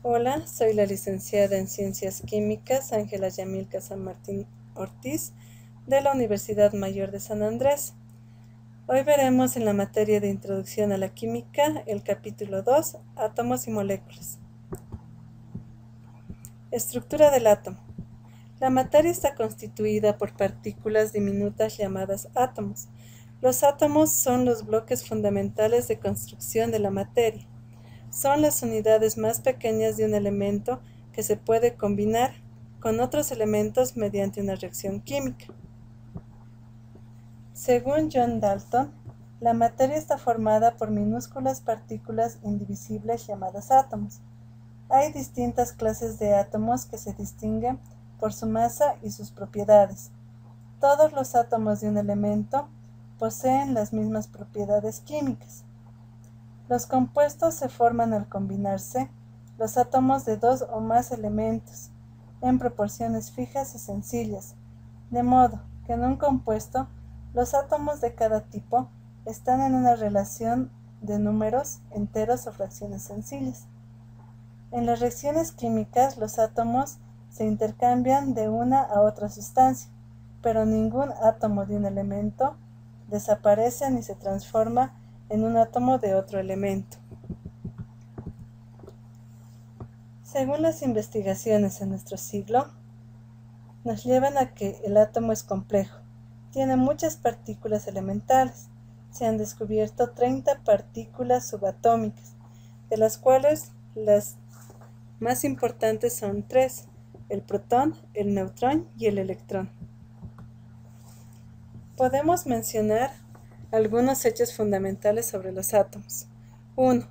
Hola, soy la licenciada en Ciencias Químicas Ángela Yamilca San Martín Ortiz de la Universidad Mayor de San Andrés. Hoy veremos en la materia de Introducción a la Química el capítulo 2, Átomos y Moléculas. Estructura del átomo. La materia está constituida por partículas diminutas llamadas átomos. Los átomos son los bloques fundamentales de construcción de la materia. Son las unidades más pequeñas de un elemento que se puede combinar con otros elementos mediante una reacción química. Según John Dalton, la materia está formada por minúsculas partículas indivisibles llamadas átomos. Hay distintas clases de átomos que se distinguen por su masa y sus propiedades. Todos los átomos de un elemento poseen las mismas propiedades químicas. Los compuestos se forman al combinarse los átomos de dos o más elementos, en proporciones fijas y sencillas, de modo que en un compuesto los átomos de cada tipo están en una relación de números enteros o fracciones sencillas. En las reacciones químicas los átomos se intercambian de una a otra sustancia, pero ningún átomo de un elemento desaparece ni se transforma en un átomo de otro elemento. Según las investigaciones en nuestro siglo, nos llevan a que el átomo es complejo. Tiene muchas partículas elementales. Se han descubierto 30 partículas subatómicas, de las cuales las más importantes son 3, el protón, el neutrón y el electrón. Podemos mencionar algunos hechos fundamentales sobre los átomos. 1.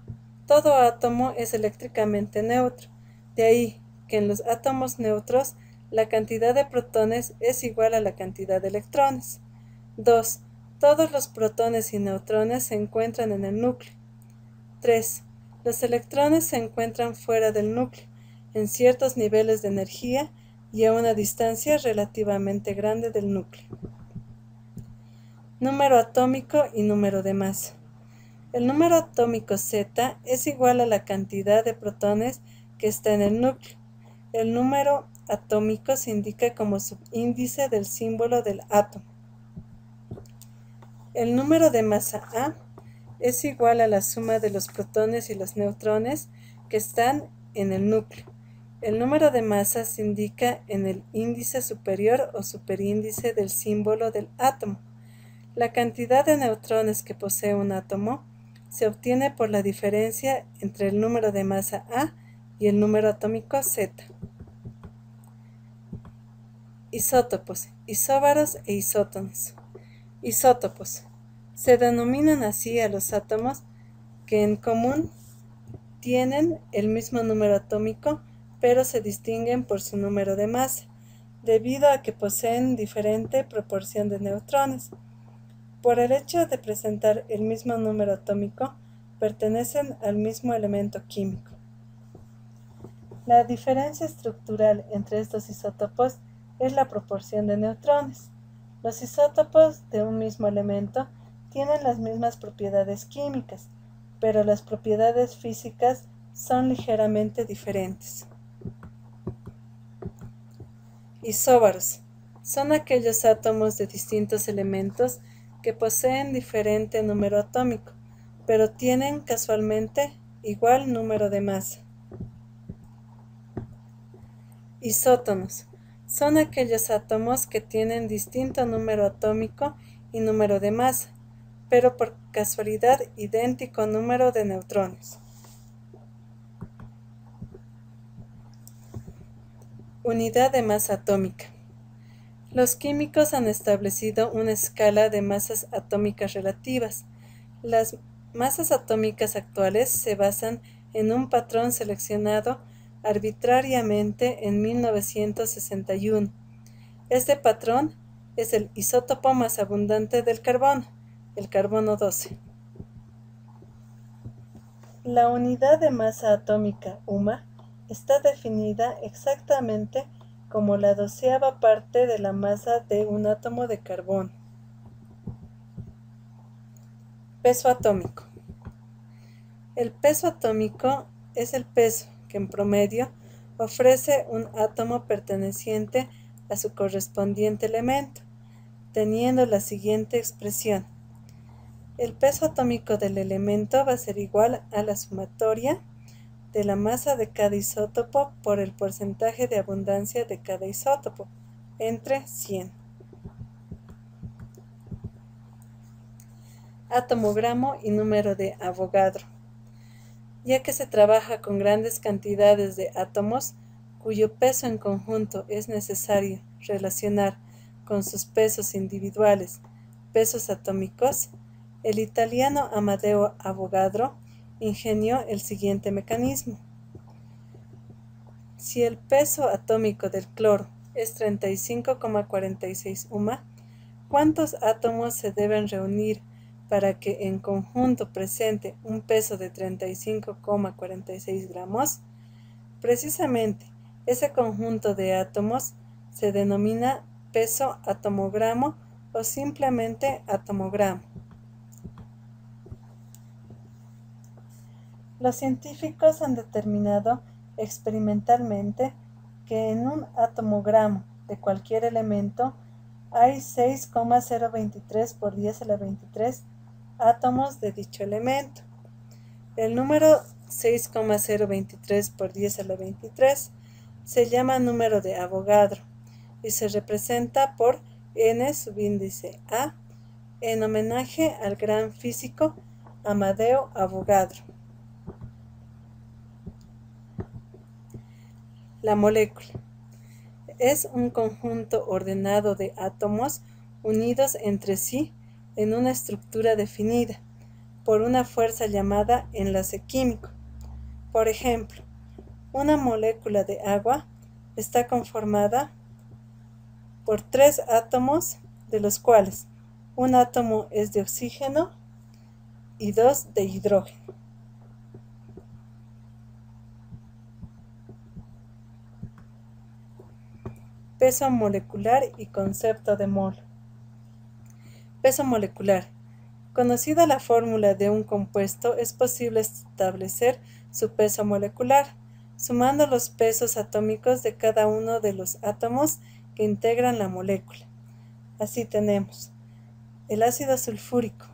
Todo átomo es eléctricamente neutro, de ahí que en los átomos neutros la cantidad de protones es igual a la cantidad de electrones. 2. Todos los protones y neutrones se encuentran en el núcleo. 3. Los electrones se encuentran fuera del núcleo, en ciertos niveles de energía y a una distancia relativamente grande del núcleo. Número atómico y número de masa. El número atómico Z es igual a la cantidad de protones que está en el núcleo. El número atómico se indica como subíndice del símbolo del átomo. El número de masa A es igual a la suma de los protones y los neutrones que están en el núcleo. El número de masa se indica en el índice superior o superíndice del símbolo del átomo. La cantidad de neutrones que posee un átomo se obtiene por la diferencia entre el número de masa A y el número atómico Z. Isótopos, isóbaros e isótonos. Isótopos. Se denominan así a los átomos que en común tienen el mismo número atómico, pero se distinguen por su número de masa, debido a que poseen diferente proporción de neutrones. Por el hecho de presentar el mismo número atómico, pertenecen al mismo elemento químico. La diferencia estructural entre estos isótopos es la proporción de neutrones. Los isótopos de un mismo elemento tienen las mismas propiedades químicas, pero las propiedades físicas son ligeramente diferentes. Isóbaros son aquellos átomos de distintos elementos que poseen diferente número atómico, pero tienen casualmente igual número de masa. Isótonos son aquellos átomos que tienen distinto número atómico y número de masa, pero por casualidad idéntico número de neutrones. Unidad de masa atómica. Los químicos han establecido una escala de masas atómicas relativas. Las masas atómicas actuales se basan en un patrón seleccionado arbitrariamente en 1961. Este patrón es el isótopo más abundante del carbono, el carbono 12. La unidad de masa atómica UMA está definida exactamente como la 12ª parte de la masa de un átomo de carbono. Peso atómico. El peso atómico es el peso que en promedio ofrece un átomo perteneciente a su correspondiente elemento, teniendo la siguiente expresión. El peso atómico del elemento va a ser igual a la sumatoria de la masa de cada isótopo por el porcentaje de abundancia de cada isótopo, entre 100. Atomogramo y número de Avogadro. Ya que se trabaja con grandes cantidades de átomos, cuyo peso en conjunto es necesario relacionar con sus pesos individuales, pesos atómicos, el italiano Amedeo Avogadro ingenió el siguiente mecanismo. Si el peso atómico del cloro es 35,46 UMA, ¿cuántos átomos se deben reunir para que en conjunto presente un peso de 35,46 gramos? Precisamente, ese conjunto de átomos se denomina peso atomogramo o simplemente atomogramo. Los científicos han determinado experimentalmente que en un atomogramo de cualquier elemento hay 6,023 por 10 a la 23 átomos de dicho elemento. El número 6,023 por 10 a la 23 se llama número de Avogadro y se representa por n subíndice A en homenaje al gran físico Amedeo Avogadro. La molécula es un conjunto ordenado de átomos unidos entre sí en una estructura definida por una fuerza llamada enlace químico. Por ejemplo, una molécula de agua está conformada por 3 átomos, de los cuales un átomo es de oxígeno y 2 de hidrógeno. Peso molecular y concepto de mol. Peso molecular. Conocida la fórmula de un compuesto, es posible establecer su peso molecular, sumando los pesos atómicos de cada uno de los átomos que integran la molécula. Así tenemos el ácido sulfúrico,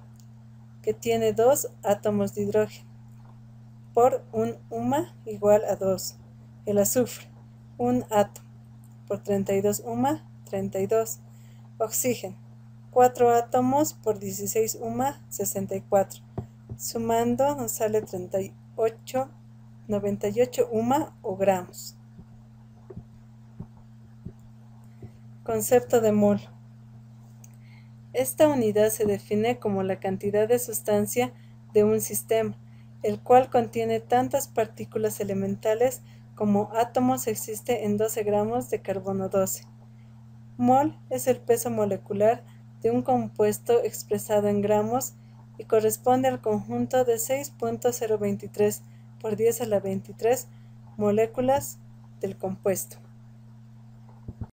que tiene 2 átomos de hidrógeno, por un UMA igual a 2. El azufre, un átomo, por 32 UMA, 32. Oxígeno, 4 átomos por 16 UMA, 64. Sumando nos sale 98 UMA o gramos. Concepto de mol. Esta unidad se define como la cantidad de sustancia de un sistema, el cual contiene tantas partículas elementales como átomos existe en 12 gramos de carbono 12. Mol es el peso molecular de un compuesto expresado en gramos y corresponde al conjunto de 6.023 por 10 a la 23 moléculas del compuesto.